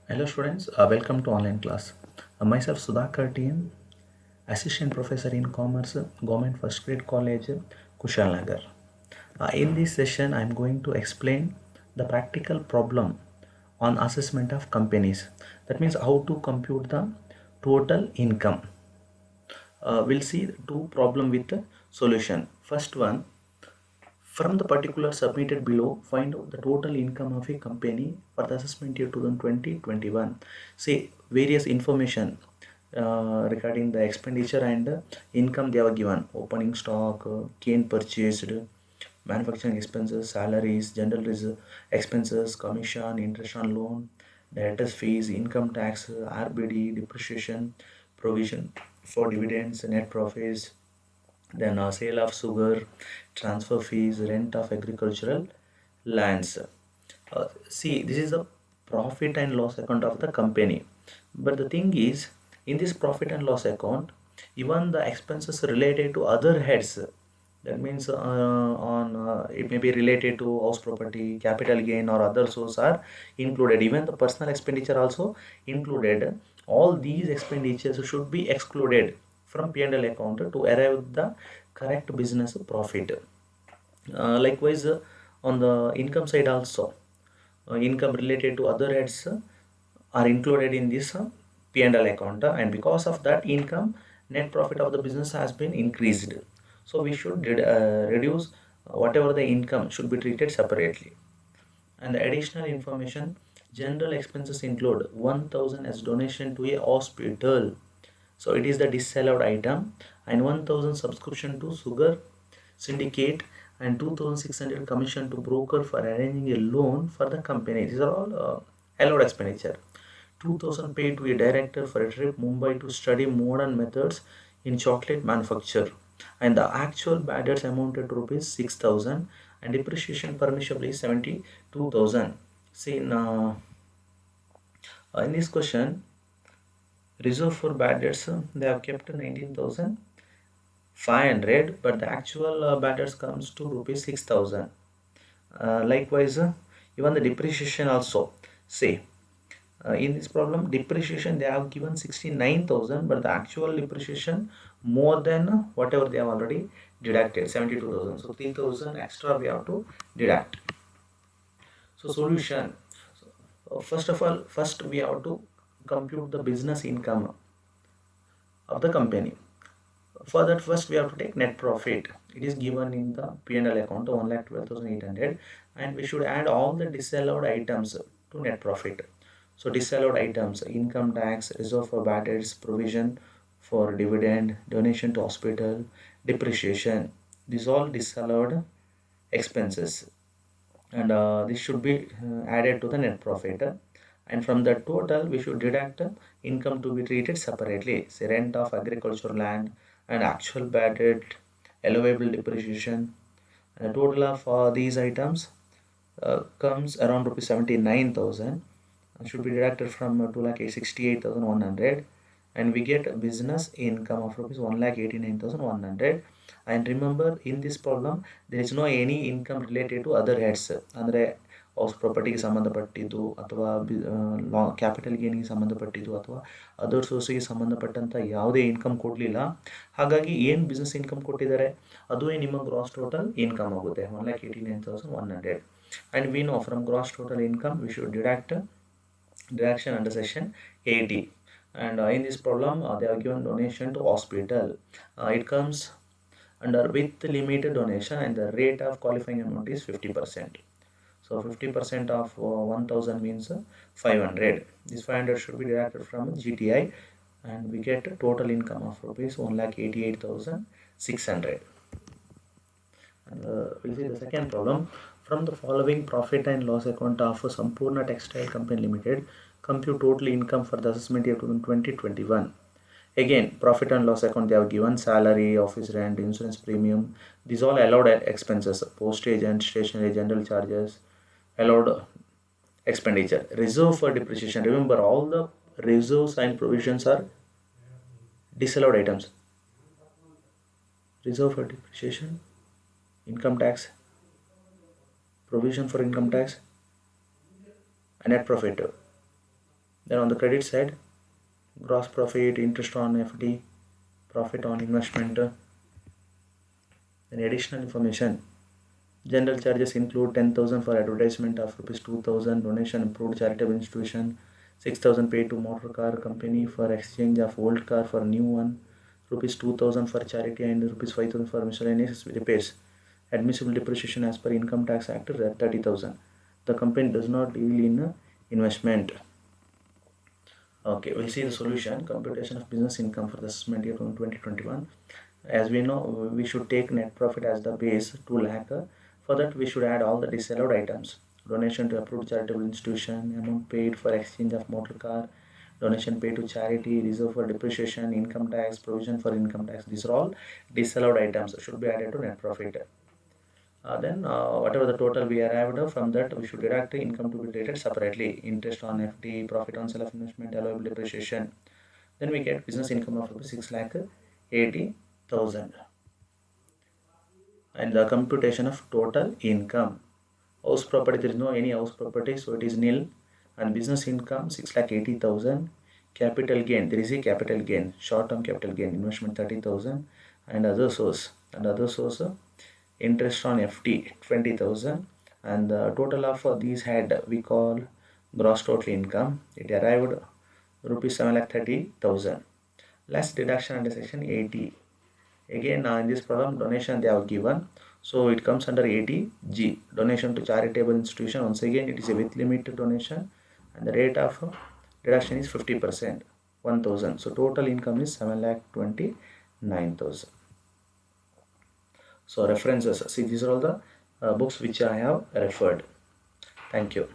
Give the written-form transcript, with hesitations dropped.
Hello students, welcome to online class. Myself Sudhakar TM, Assistant Professor in Commerce, Government First Grade College, Kushalnagar. In this session, I am going to explain the practical problem on assessment of companies. That means how to compute the total income. We'll see two problem with the solution. First one, from the particular submitted below, find out the total income of a company for the assessment year 2020-21. Say various information regarding the expenditure and income they have given. Opening stock, gain purchased, manufacturing expenses, salaries, general expenses, commission, interest on loan, directors fees, income tax, RBD, depreciation, provision for dividends, net profits, then sale of sugar, transfer fees, rent of agricultural lands. See, this is the profit and loss account of the company. But the thing is, in this profit and loss account, even the expenses related to other heads, that means on it may be related to house property, capital gain, or other source are included. Even the personal expenditure also included. All these expenditures should be excluded from P&L account to arrive at the correct business profit. Likewise, on the income side also, income related to other heads are included in this P&L account, and because of that income, net profit of the business has been increased. So we should reduce whatever the income should be treated separately. And the additional information, general expenses include 1000 as donation to a hospital, so it is the disallowed item, and 1000 subscription to sugar syndicate, and 2600 commission to broker for arranging a loan for the company. These are all allowed expenditure. 2000 paid to a director for a trip Mumbai to study modern methods in chocolate manufacture, and the actual bad debts amounted to rupees 6000, and depreciation permissibly 72000. See, in this question, reserve for bad debts they have kept 19,500, but the actual bad debts comes to rupees 6000. Likewise, even the depreciation also. Say, in this problem, depreciation they have given 69,000, but the actual depreciation more than whatever they have already deducted, 72,000. So 3,000 extra we have to deduct. So solution. First of all, first we have to compute the business income of the company. For that, first we have to take net profit. It is given in the P&L account 1,12,800, and we should add all the disallowed items to net profit. So disallowed items: income tax, reserve for bad debts, provision for dividend, donation to hospital, depreciation. These all disallowed expenses, and this should be added to the net profit. And from the total, we should deduct income to be treated separately. Say rent of agricultural land and actual bad debt, allowable depreciation. And the total of these items comes around rupees 79,000. Should be deducted from 2,68,100, and we get a business income of rupees 1,89,100. And remember, in this problem there is no any income related to other heads. ಅಂದರೆ house ಪ್ರಾಪರ್ಟಿಗೆ ಸಂಬಂಧಪಟ್ಟಿದ್ದು ಅಥವಾ capital ಗೇನಿಗೆ ಸಂಬಂಧಪಟ್ಟಿದ್ದು ಅಥವಾ other ಸೋರ್ಸಿಗೆ ಸಂಬಂಧಪಟ್ಟಂಥ ಯಾವುದೇ income ಕೊಡಲಿಲ್ಲ. ಹಾಗಾಗಿ ಏನು ಬಿಸ್ನೆಸ್ ಇನ್ಕಮ್ ಕೊಟ್ಟಿದ್ದಾರೆ ಅದುವೇ ನಿಮ್ಮ ಗ್ರಾಸ್ ಟೋಟಲ್ ಇನ್ಕಮ್ ಆಗುತ್ತೆ, 1,89,100. And we know from gross total income we should deduct deduction under section 80. And in this problem they have given donation to hospital. It comes under with limited donation, and the rate of qualifying amount is 50%. So 50% of 1000 means 500. This 500 should be deducted from GTI, and we get a total income of rupees 1,88,600. And we'll see the second problem. From the following profit and loss account of Sampurna Textile Company Limited, compute total income for the assessment year 2021. Again, profit and loss account they have given salary, office rent, insurance premium. These all allowed expenses, postage and stationery, general charges, allowed expenditure. Reserve for depreciation. Remember, all the reserves and provisions are disallowed items. Reserve for depreciation, income tax, provision for income tax, and net profit. Then on the credit side, gross profit, interest on FD, profit on investment. Then additional information. General charges include 10,000 for advertisement of rupees 2,000, donation approved charitable institution, 6,000 paid to motor car company for exchange of old car for new one, rupees 2,000 for charity and rupees 5,000 for miscellaneous repairs. Admissible depreciation as per Income Tax Act 30,000. The company does not deal in investment. Okay, we'll see the solution. Computation of business income for the assessment year 2021. As we know, we should take net profit as the base 2 lakh. For that, we should add all the disallowed items. Donation to approved charitable institution, amount paid for exchange of motor car, donation paid to charity, reserve for depreciation, income tax, provision for income tax. These are all disallowed items should be added to net profit. Then whatever the total we arrived from that, we should deduct the income to be treated separately. Interest on FD, profit on self investment, allowable depreciation. Then we get business income of 6,80,000. And the computation of total income. House property, there is no any house property, so it is nil. And business income 6,80,000. Capital gain, there is a capital gain, short term capital gain, investment 30,000. And other source, interest on FD 20,000. And the total of these had we call gross total income. It arrived rupees 7,30,000. Less deduction under section 80. Again, in this problem, donation they have given. So it comes under 80G. Donation to charitable institution. Once again, it is a with limit donation. And the rate of deduction is 50%, 1,000. So total income is 7,29,000. So references. See, these are all the books which I have referred. Thank you.